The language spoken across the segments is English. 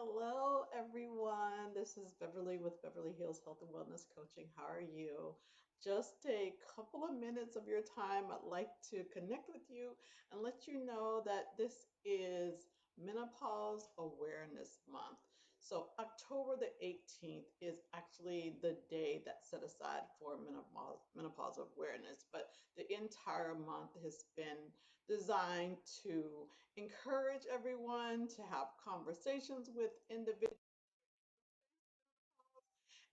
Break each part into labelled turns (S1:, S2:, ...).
S1: Hello, everyone. This is Beverly with Beverly Hills Health and Wellness Coaching. How are you? Just a couple of minutes of your time. I'd like to connect with you and let you know that this is Menopause Awareness Month. So, October the 18th is actually the day that's set aside for menopause awareness, but the entire month has been designed to encourage everyone to have conversations with individuals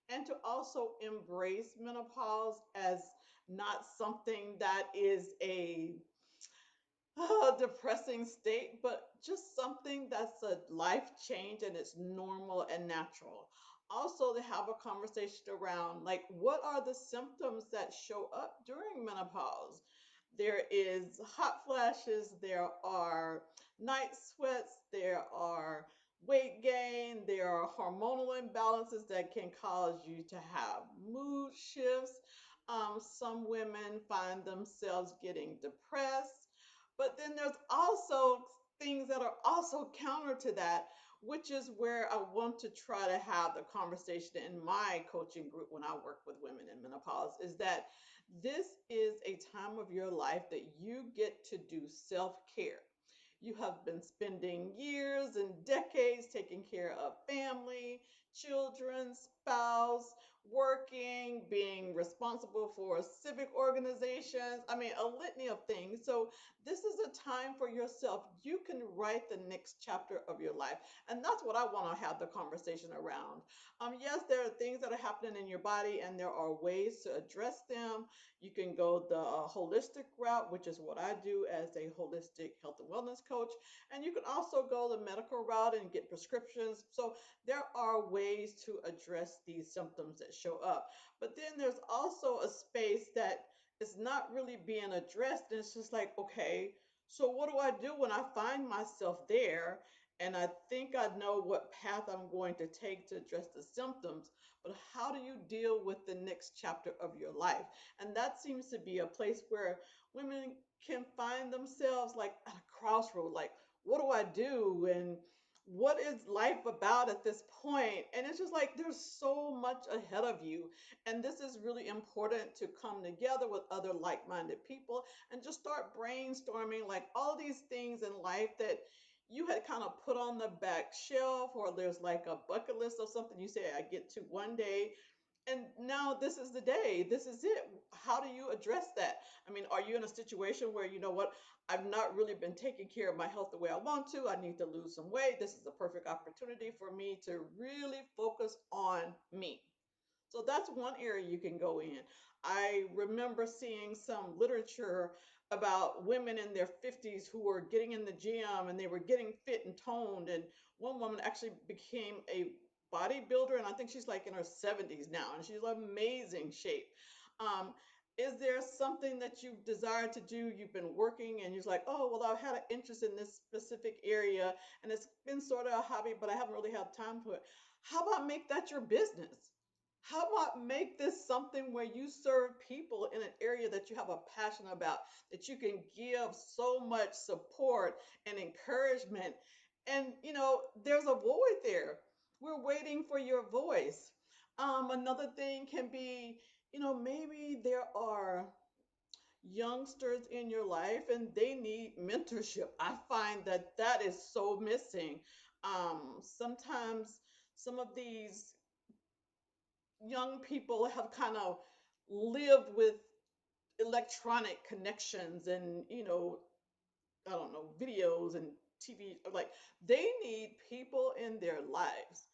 S1: and to also embrace menopause as not something that is a depressing state, but just something that's a life change and it's normal and natural. Also, to have a conversation around like what are the symptoms that show up during menopause. There is hot flashes, there are night sweats, there are weight gain, there are hormonal imbalances that can cause you to have mood shifts. Some women find themselves getting depressed, but then there's also things that are also counter to that, which is where I want to try to have the conversation in my coaching group when I work with women in menopause is that this is a time of your life that you get to do self care. You have been spending years and decades taking care of family, children, spouse, working, being responsible for civic organizations. I mean, a litany of things. So, this is a time for yourself. You can write the next chapter of your life. And that's what I want to have the conversation around. Yes, there are things that are happening in your body, and there are ways to address them. You can go the holistic route, which is what I do as a holistic health and wellness coach. And you can also go the medical route and get prescriptions. So there are ways to address these symptoms that show up. But then there's also a space that is not really being addressed. And it's just like, okay, so what do I do when I find myself there? And I think I know what path I'm going to take to address the symptoms, but how do you deal with the next chapter of your life? And that seems to be a place where women can find themselves like at a crossroad, like, what do I do? And what is life about at this point? And it's just like there's so much ahead of you. And this is really important to come together with other like minded people and just start brainstorming like all these things in life that you had kind of put on the back shelf, or there's like a bucket list of something you say, I get to one day, and now this is the day, this is it. How do you address that? I mean, are you in a situation where, you know what, I've not really been taking care of my health the way I want to, I need to lose some weight, this is a perfect opportunity for me to really focus on me. So that's one area you can go in. I remember seeing some literature about women in their 50s who were getting in the gym and they were getting fit and toned. And one woman actually became a bodybuilder, and I think she's like in her 70s now, and she's in amazing shape. Um, is there something that you desire to do? You've been working and you're like, oh, well, I've had an interest in this specific area and it's been sort of a hobby, but I haven't really had time for it. How about make that your business? How about make this something where you serve people in an area that you have a passion about, that you can give so much support and encouragement? And, there's a void there. We're waiting for your voice. Another thing can be, maybe there are youngsters in your life and they need mentorship. I find that that is so missing. Sometimes some of these young people have kind of lived with electronic connections and I don't know, videos and TV. Like, they need people in their lives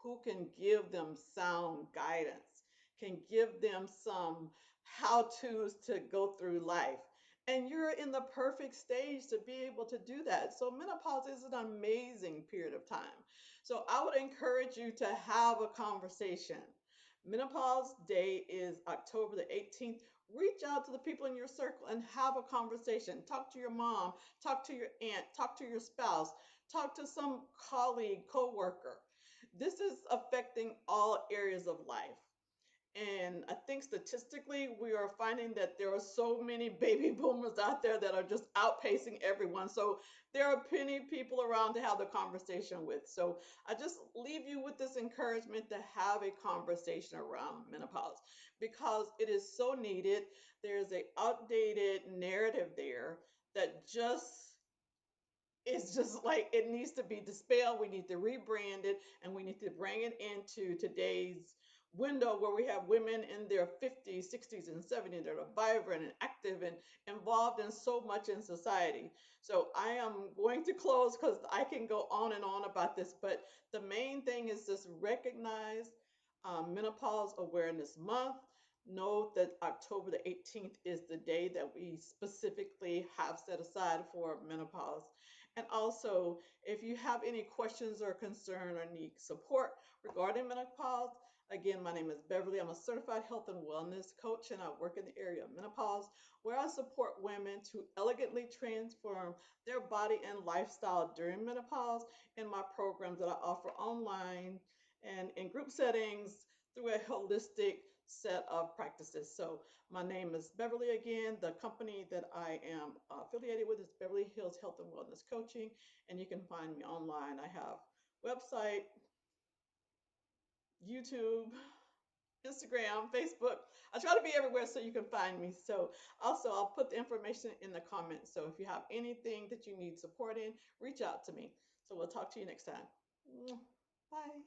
S1: who can give them sound guidance, can give them some how to's to go through life. And you're in the perfect stage to be able to do that. So menopause is an amazing period of time. So I would encourage you to have a conversation. Menopause Day is October the 18th. Reach out to the people in your circle and have a conversation. Talk to your mom, talk to your aunt, talk to your spouse, talk to some colleague, coworker. This is affecting all areas of life. And I think statistically, we are finding that there are so many baby boomers out there that are just outpacing everyone. So there are plenty of people around to have the conversation with. So I just leave you with this encouragement to have a conversation around menopause because it is so needed. There's a outdated narrative there that just it's just like it needs to be dispelled. We need to rebrand it and we need to bring it into today's window where we have women in their 50s, 60s, and 70s that are vibrant and active and involved in so much in society. So I am going to close because I can go on and on about this, but the main thing is just recognize Menopause Awareness Month. Note that October the 18th is the day that we specifically have set aside for menopause. And also, if you have any questions or concern or need support regarding menopause, again, my name is Beverly. I'm a certified health and wellness coach, and I work in the area of menopause, where I support women to elegantly transform their body and lifestyle during menopause in my programs that I offer online and in group settings through a holistic set of practices. So my name is Beverly again. The company that I am affiliated with is Beverly Hills Health and Wellness Coaching, and you can find me online. I have website, YouTube, Instagram, Facebook. I try to be everywhere so you can find me. So also I'll put the information in the comments. So if you have anything that you need support in, reach out to me. So we'll talk to you next time. Bye.